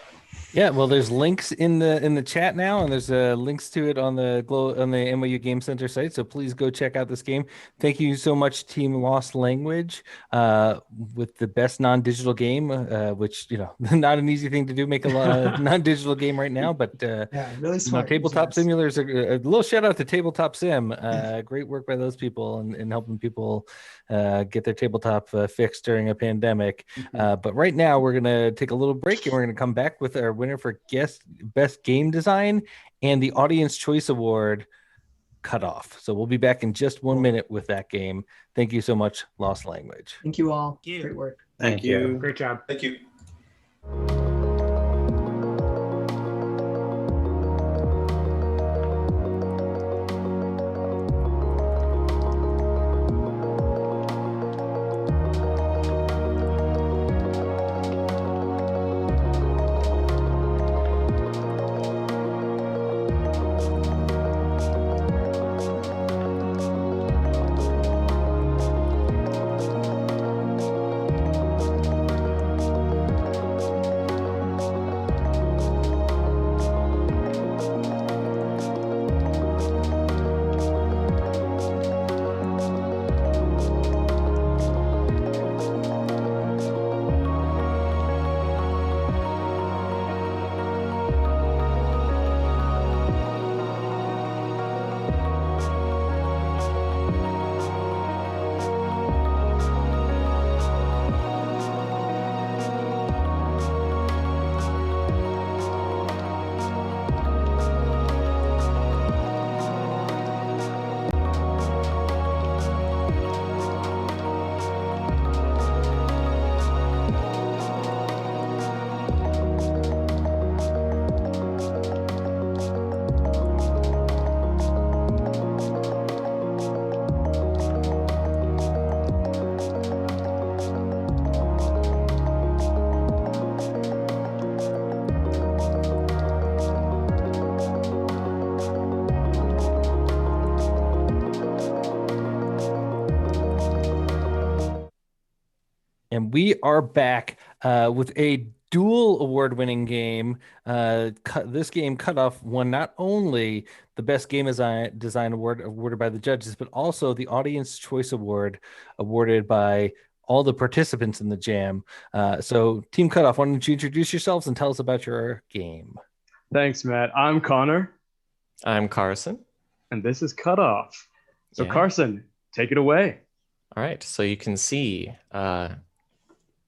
Speaker 1: Yeah, well, there's links in the chat now, and there's links to it on the NYU Game Center site. So please go check out this game. Thank you so much, Team Lost Language, with the best non-digital game, which not an easy thing to do, make a non-digital game right now. But
Speaker 3: yeah, really smart.
Speaker 1: Tabletop Simulators are a little shout out to Tabletop Sim. Great work by those people and helping people get their tabletop fixed during a pandemic. But right now we're gonna take a little break, and we're gonna come back with our winner for best game design and the Audience Choice Award, Cutoff. So we'll be back in just 1 minute with that game. Thank you so much, Lost Language.
Speaker 3: Thank you all. Great work.
Speaker 15: Thank you.
Speaker 2: Great job.
Speaker 16: Thank you.
Speaker 1: And we are back with a dual award-winning game. This game, Cutoff, won not only the Best Game Design Award awarded by the judges, but also the Audience Choice Award awarded by all the participants in the jam. So Team Cutoff, why don't you introduce yourselves and tell us about your game?
Speaker 17: Thanks, Matt. I'm Connor.
Speaker 18: I'm Carson.
Speaker 17: And this is Cutoff. So
Speaker 18: Yeah.
Speaker 17: Carson, take it away.
Speaker 18: All right, so you can see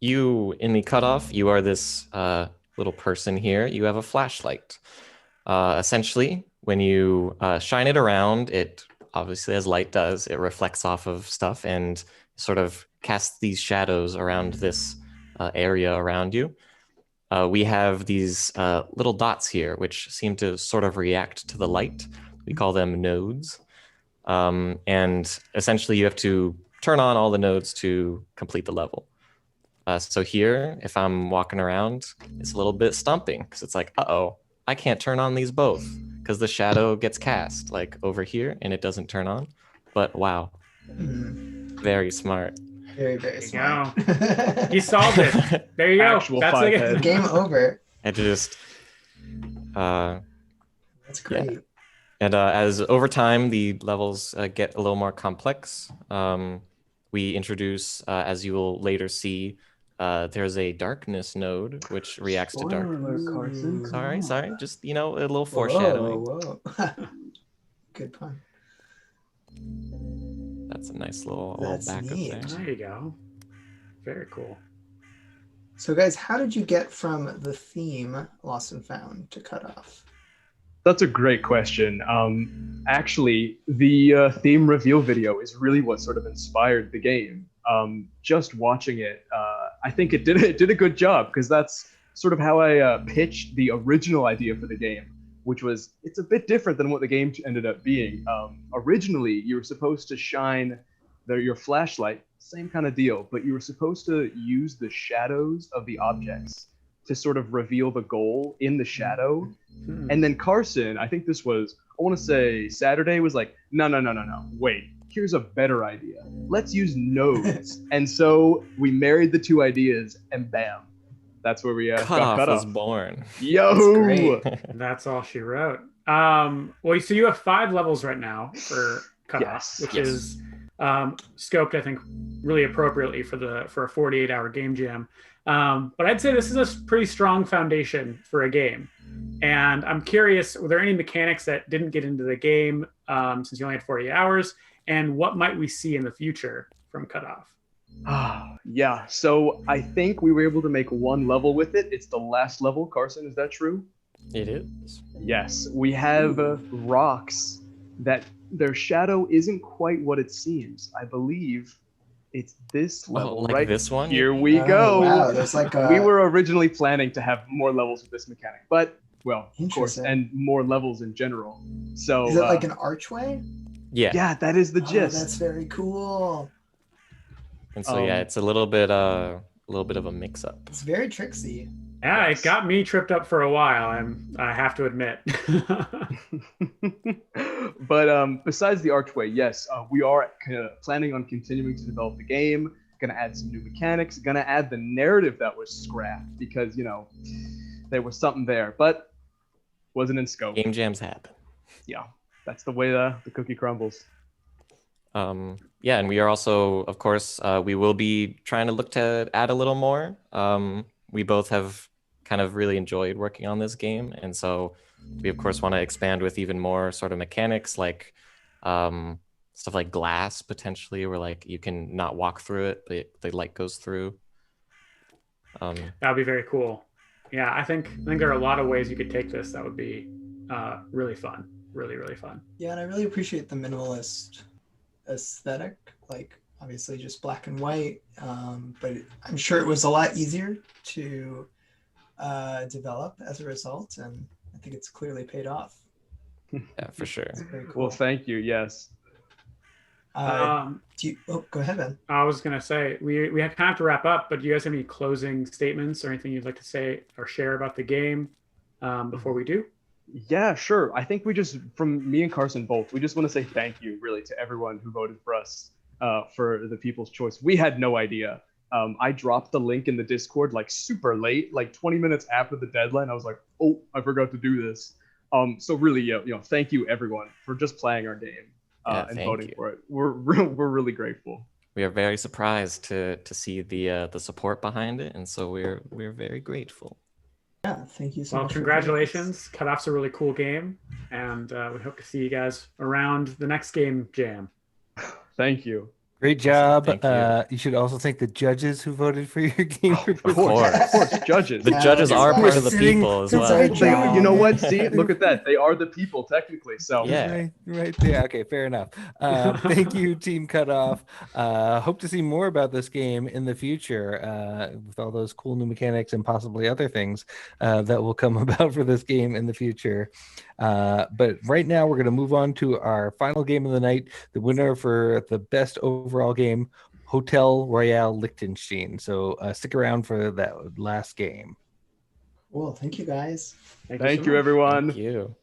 Speaker 18: you in the Cutoff, you are this little person here. You have a flashlight. Essentially, when you shine it around, it obviously, as light does, it reflects off of stuff and sort of casts these shadows around this area around you. We have these little dots here, which seem to sort of react to the light. We call them nodes. And essentially you have to turn on all the nodes to complete the level. So here, if I'm walking around, it's a little bit stumping because it's like, uh-oh, I can't turn on these both because the shadow gets cast like over here and it doesn't turn on. But wow, very smart.
Speaker 3: Very, very smart.
Speaker 2: You solved it. There you go.
Speaker 17: Actual
Speaker 2: That's
Speaker 17: five
Speaker 2: like
Speaker 17: head.
Speaker 3: Game over.
Speaker 18: I just,
Speaker 3: That's great.
Speaker 18: yeah. And as over time, the levels get a little more complex. We introduce, as you will later see, there's a darkness node, which reacts to darkness.
Speaker 17: Carson,
Speaker 18: Sorry. Just, a little foreshadowing.
Speaker 3: Whoa. Good pun.
Speaker 18: That's a nice little
Speaker 3: That's
Speaker 18: backup
Speaker 3: neat.
Speaker 18: there.
Speaker 2: There you go. Very cool.
Speaker 3: So guys, how did you get from the theme Lost and Found to Cutoff?
Speaker 17: That's a great question. Actually, the theme reveal video is really what sort of inspired the game. Just watching it, I think it did a good job because that's sort of how I pitched the original idea for the game, which was it's a bit different than what the game ended up being. Originally, you were supposed to shine your flashlight, same kind of deal, but you were supposed to use the shadows of the objects to sort of reveal the goal in the shadow. And then Carson, I think this was, I want to say Saturday, was like, no, wait, here's a better idea. Let's use nodes. And so we married the two ideas and bam, that's where we got
Speaker 18: Cutoff was
Speaker 17: Cutoff.
Speaker 18: Yo!
Speaker 17: Yo!
Speaker 2: That's all she wrote. Well, so you have 5 levels right now for Cutoff, which is scoped, I think, really appropriately for a 48-hour game jam. But I'd say this is a pretty strong foundation for a game. And I'm curious, were there any mechanics that didn't get into the game since you only had 48 hours? And what might we see in the future from Cutoff?
Speaker 17: Yeah, so I think we were able to make one level with it. It's the last level. Carson, is that true?
Speaker 18: It is.
Speaker 17: Yes, we have rocks that their shadow isn't quite what it seems. I believe it's this level,
Speaker 18: like
Speaker 17: right?
Speaker 18: this one?
Speaker 17: Here we go.
Speaker 3: Wow, there's like
Speaker 17: We were originally planning to have more levels with this mechanic, but well, of course,
Speaker 3: Interesting.
Speaker 17: and more levels in general. So
Speaker 3: Is it like an archway?
Speaker 17: Yeah, that is the
Speaker 3: Oh,
Speaker 17: gist.
Speaker 3: that's very cool.
Speaker 18: And so yeah, it's a little bit of a mix-up.
Speaker 3: It's very tricksy.
Speaker 2: Yeah, it got me tripped up for a while, I have to admit.
Speaker 17: But besides the archway, yes, we are planning on continuing to develop the game. Gonna add some new mechanics. Gonna add the narrative that was scrapped because there was something there, but wasn't in scope.
Speaker 18: Game jams happen.
Speaker 17: Yeah, that's the way the cookie crumbles.
Speaker 18: Yeah, and we are also, of course, we will be trying to look to add a little more. We both have kind of really enjoyed working on this game, and so we of course want to expand with even more sort of mechanics, like stuff like glass potentially, where like you can not walk through it, but the light goes through.
Speaker 2: That'd be very cool. Yeah, I think there are a lot of ways you could take this that would be really fun, really fun.
Speaker 3: Yeah, and I really appreciate the minimalist aesthetic, like obviously just black and white, but I'm sure it was a lot easier to develop as a result, and I think it's clearly paid off.
Speaker 18: Yeah, for sure.
Speaker 3: Very cool.
Speaker 17: Well, thank you. Yes.
Speaker 3: Go ahead, Ben.
Speaker 2: I was gonna say we have time to wrap up, but do you guys have any closing statements or anything you'd like to say or share about the game before we do?
Speaker 17: Yeah, sure. I think from me and Carson both, we just want to say thank you really to everyone who voted for us for the People's Choice. We had no idea. I dropped the link in the Discord like super late, like 20 minutes after the deadline. I was like, oh, I forgot to do this. So really, thank you everyone for just playing our game and voting for it. We're really grateful.
Speaker 18: We are very surprised to see the support behind it, and so we're very grateful.
Speaker 3: Yeah, thank you so
Speaker 2: Well,
Speaker 3: much.
Speaker 2: congratulations. Cutoff's a really cool game, and we hope to see you guys around the next game jam.
Speaker 17: Thank you.
Speaker 1: Great job.
Speaker 12: Thank you.
Speaker 1: You should also thank the judges who voted for your game.
Speaker 17: Of course, judges.
Speaker 18: The judges are part of the people as well.
Speaker 17: You know what? See, look at that. They are the people technically. So
Speaker 18: yeah,
Speaker 1: right there. Okay, fair enough. Thank you, Team Cutoff. Hope to see more about this game in the future with all those cool new mechanics and possibly other things that will come about for this game in the future. But right now, we're going to move on to our final game of the night. The winner for the best overall game, Hotel Royale Liechtenstein. So stick around for that last game.
Speaker 3: Well, thank you guys.
Speaker 17: Thank you, everyone.
Speaker 18: Thank you.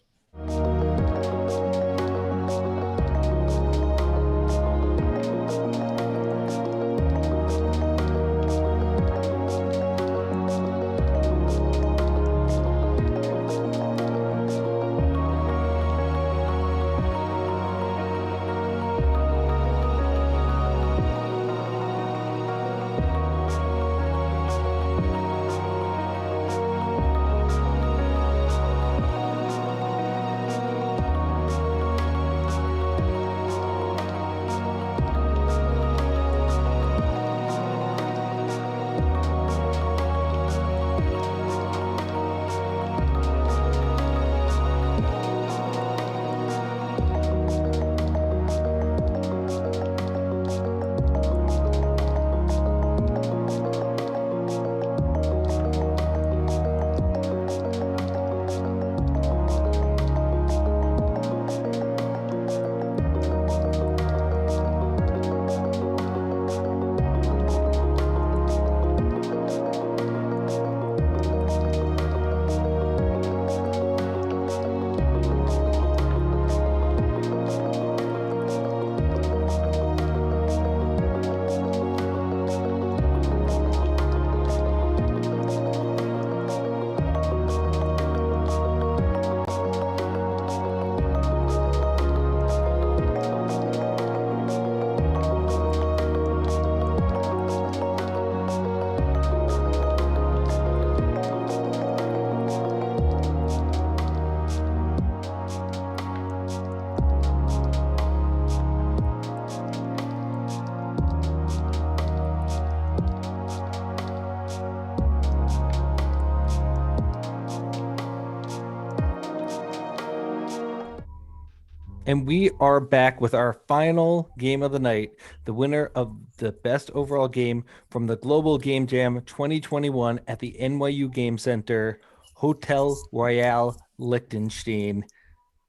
Speaker 1: And we are back with our final game of the night, the winner of the best overall game from the Global Game Jam 2021 at the NYU Game Center, Hotel Royale Liechtenstein.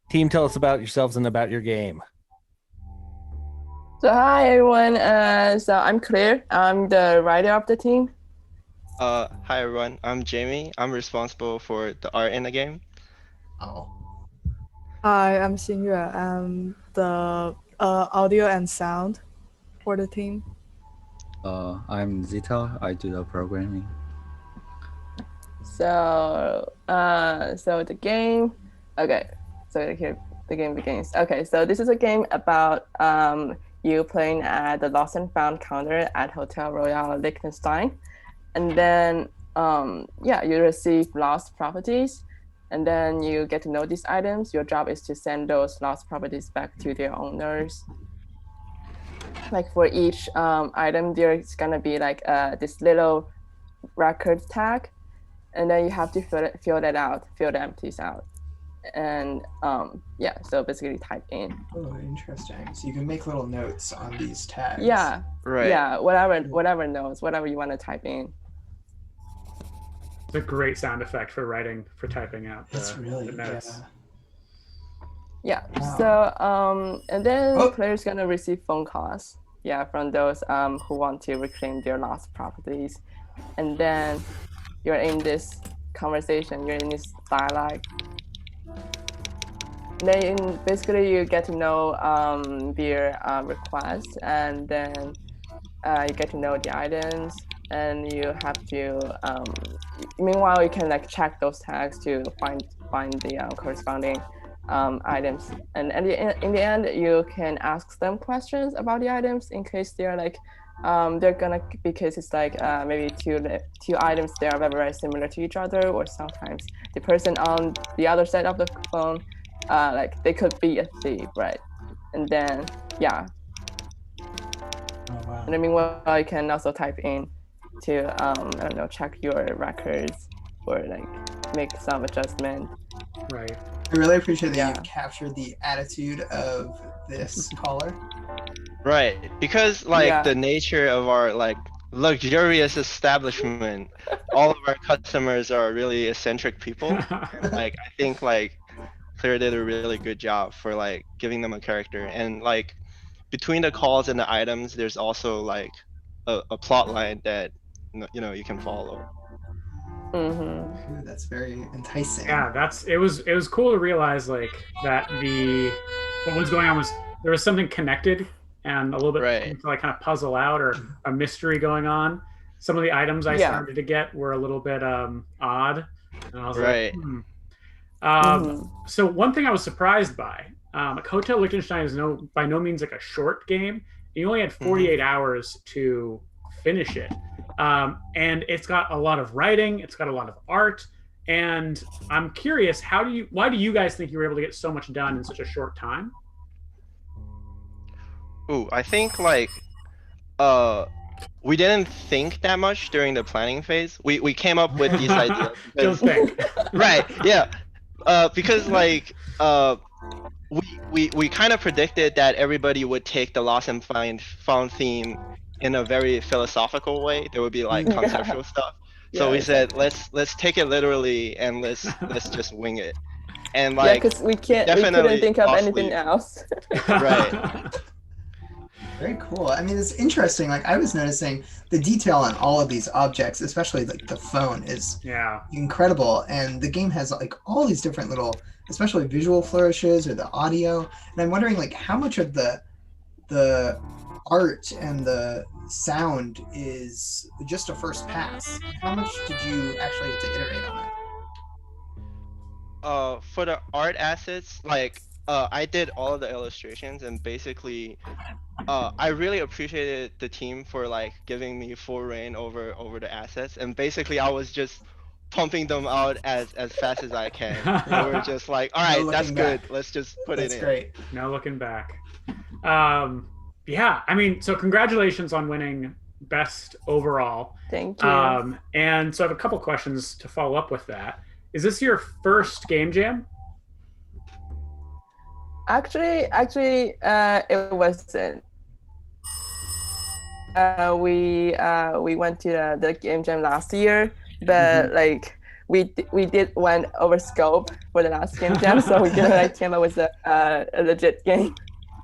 Speaker 1: Team, tell us about yourselves and about your game.
Speaker 19: So hi everyone, so I'm Claire. I'm the writer of the team.
Speaker 20: Hi everyone, I'm Jamie. I'm responsible for the art in the game.
Speaker 3: Oh.
Speaker 21: Hi, I'm Xingyue. I'm the audio and sound for the team.
Speaker 22: I'm Zita. I do the programming.
Speaker 19: So the game. Okay, so here the game begins. Okay, so this is a game about you playing at the lost and found counter at Hotel Royale Liechtenstein, and then you receive lost properties. And then you get to know these items. Your job is to send those lost properties back to their owners. Like for each item, there's gonna be like this little record tag, and then you have to fill the empties out, and so basically type in.
Speaker 3: Oh, interesting. So you can make little notes on these tags.
Speaker 19: Yeah.
Speaker 20: Right.
Speaker 19: Yeah. Whatever notes, whatever you want to type in.
Speaker 2: It's a great sound effect for typing out
Speaker 3: the
Speaker 2: notes.
Speaker 19: Yeah.
Speaker 3: Wow.
Speaker 19: So and then players gonna receive phone calls. Yeah, from those who want to reclaim their lost properties, and then you're in this conversation. You're in this dialogue. Then basically you get to know their requests, and then you get to know the items. And you have to meanwhile you can like check those tags to find the corresponding items, and in the end you can ask them questions about the items in case they're like they're gonna be cases like maybe two items that are very, very similar to each other, or sometimes the person on the other side of the phone like they could be a thief, right? And then And then meanwhile, you can also type in to I don't know, check your records or like make some adjustment.
Speaker 2: Right.
Speaker 3: I really appreciate that you've captured the attitude of this caller.
Speaker 20: Right, because like the nature of our like luxurious establishment, all of our customers are really eccentric people. Like I think like Claire did a really good job for like giving them a character, and like between the calls and the items, there's also like a plot line that you know you can follow.
Speaker 3: Ooh, that's very enticing.
Speaker 2: Yeah, it was cool to realize like that what was going on was there was something connected and a little bit to like kind of puzzle out, or a mystery going on. Some of the items I started to get were a little bit odd, and I was like, So one thing I was surprised by, like Hotel Liechtenstein is by no means like a short game. You only had 48 hours to finish it, and it's got a lot of writing, it's got a lot of art, and I'm curious, why do you guys think you were able to get so much done in such a short time?
Speaker 20: Ooh, I think like we didn't think that much during the planning phase. We came up with these ideas.
Speaker 2: Don't think.
Speaker 20: Right, yeah. Because like we kind of predicted that everybody would take the lost and found theme in a very philosophical way. There would be like conceptual stuff. So we said let's take it literally and let's just wing it. And like
Speaker 19: because we couldn't think of anything else.
Speaker 20: Right.
Speaker 3: Very cool. I mean, it's interesting. Like I was noticing the detail on all of these objects, especially like the phone, is incredible. And the game has like all these different little, especially visual flourishes or the audio. And I'm wondering like how much of the art and the sound is just a first pass. How much did you actually have to iterate on it?
Speaker 20: For the art assets, like I did all of the illustrations, and basically I really appreciated the team for like giving me full reign over the assets, and basically I was just pumping them out as fast as I can. They were just like, all right, that's good. Let's just put it in.
Speaker 3: That's great.
Speaker 2: No looking back. Yeah, I mean, so congratulations on winning best overall.
Speaker 19: Thank you.
Speaker 2: And so I have a couple questions to follow up with that. Is this your first game jam?
Speaker 19: Actually, it wasn't. We went to the game jam last year, but like we did went over scope for the last game jam, so we didn't like came up with a legit game.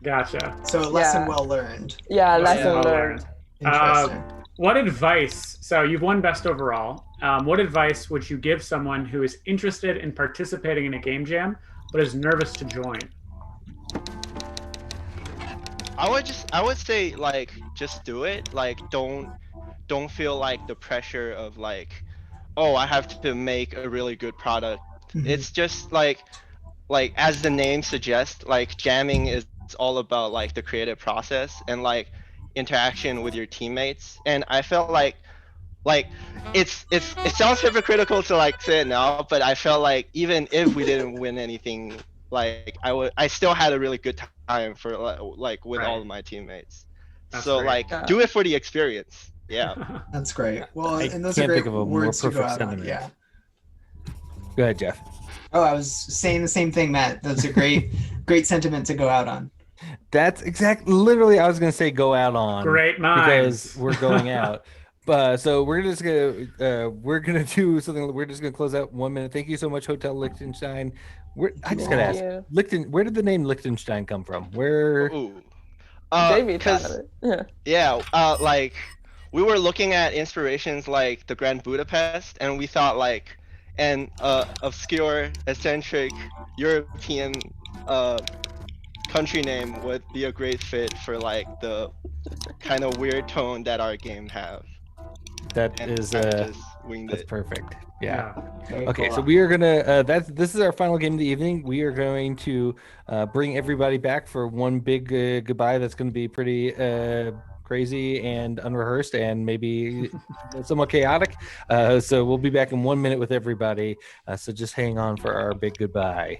Speaker 2: Gotcha.
Speaker 3: So a lesson well learned.
Speaker 19: Yeah, lesson learned.
Speaker 3: Interesting.
Speaker 2: What advice? So you've won best overall. What advice would you give someone who is interested in participating in a game jam but is nervous to join?
Speaker 20: I would say like just do it. Like don't feel like the pressure of like, oh, I have to make a really good product. It's just like as the name suggests, like jamming is all about like the creative process and like interaction with your teammates. And I felt like it sounds hypocritical to like say it now, but I felt like even if we didn't win anything, like I still had a really good time for like with all of my teammates. So
Speaker 2: great.
Speaker 20: like do it for the experience. Yeah.
Speaker 3: That's great. Well, and those
Speaker 1: can't
Speaker 3: are great
Speaker 1: think of a more
Speaker 3: words to go
Speaker 1: perfect
Speaker 3: out on.
Speaker 1: sentiment.
Speaker 3: Yeah.
Speaker 1: Go ahead, Jeff.
Speaker 3: Oh, I was saying the same thing, Matt. That's a great sentiment to go out on.
Speaker 1: That's literally I was going to say go out on.
Speaker 2: Great minds.
Speaker 1: Because we're going out. So we're just gonna do something. We're just gonna close out 1 minute. Thank you so much, Hotel Liechtenstein. I just gotta ask, where did the name Liechtenstein come from? Where?
Speaker 19: Jamie thought of it.
Speaker 20: Yeah. Like we were looking at inspirations like the Grand Budapest, and we thought like an obscure, eccentric European country name would be a great fit for like the kind of weird tone that our game have.
Speaker 1: That's perfect. Yeah. Okay,
Speaker 3: cool.
Speaker 1: so we are gonna. This is our final game of the evening. We are going to bring everybody back for one big goodbye. That's going to be pretty crazy and unrehearsed and maybe somewhat chaotic. So we'll be back in 1 minute with everybody. So just hang on for our big goodbye.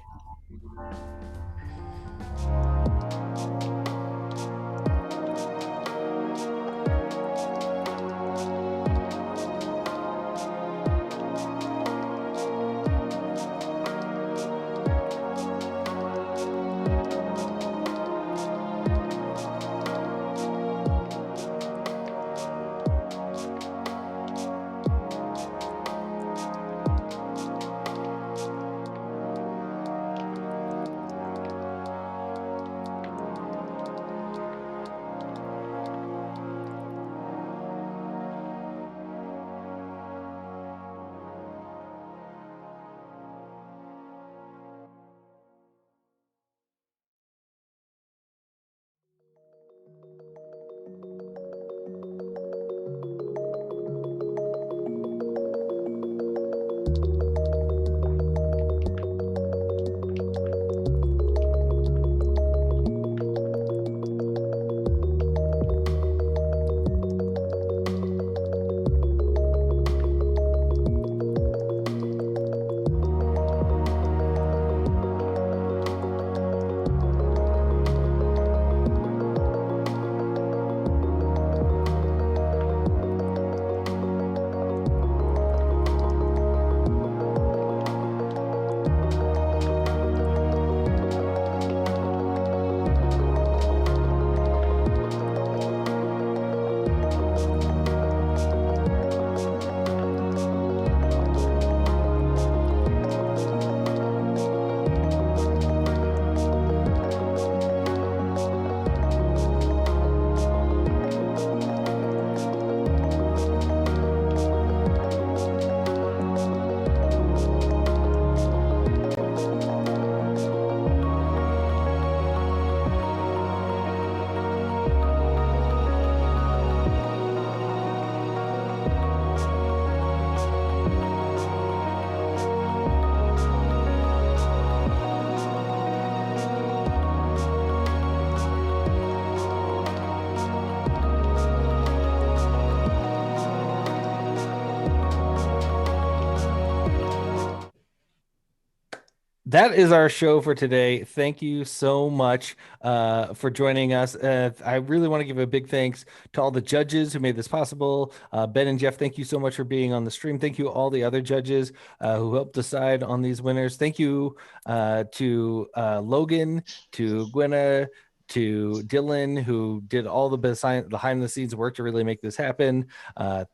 Speaker 1: that is our show for today. Thank you so much for joining us. I really want to give a big thanks to all the judges who made this possible. Ben and Jeff, thank you so much for being on the stream. Thank you all the other judges who helped decide on these winners. Thank you to Logan, to Gwenna, to Dylan, who did all the behind the scenes work to really make this happen.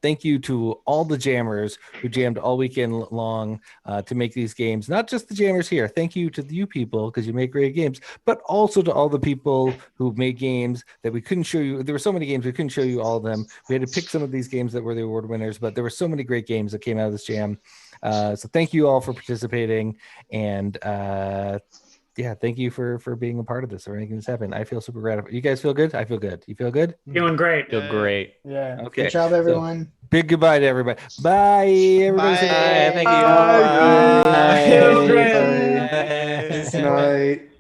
Speaker 1: Thank you to all the jammers who jammed all weekend long to make these games. Not just the jammers here. Thank you to you people because you make great games, but also to all the people who made games that we couldn't show you. There were so many games we couldn't show you all of them. We had to pick some of these games that were the award winners, but there were so many great games that came out of this jam. So thank you all for participating, and yeah, thank you for being a part of this or making this happen. I feel super gratified. You guys feel good? I feel good. You feel good?
Speaker 2: Feeling great.
Speaker 18: Feel great.
Speaker 3: Yeah.
Speaker 1: Okay.
Speaker 3: Good job, everyone.
Speaker 1: So, big goodbye to everybody. Bye, everybody.
Speaker 18: Bye. Thank you.
Speaker 1: Bye.
Speaker 18: Bye.
Speaker 2: Feels great.
Speaker 18: Bye.
Speaker 4: Night.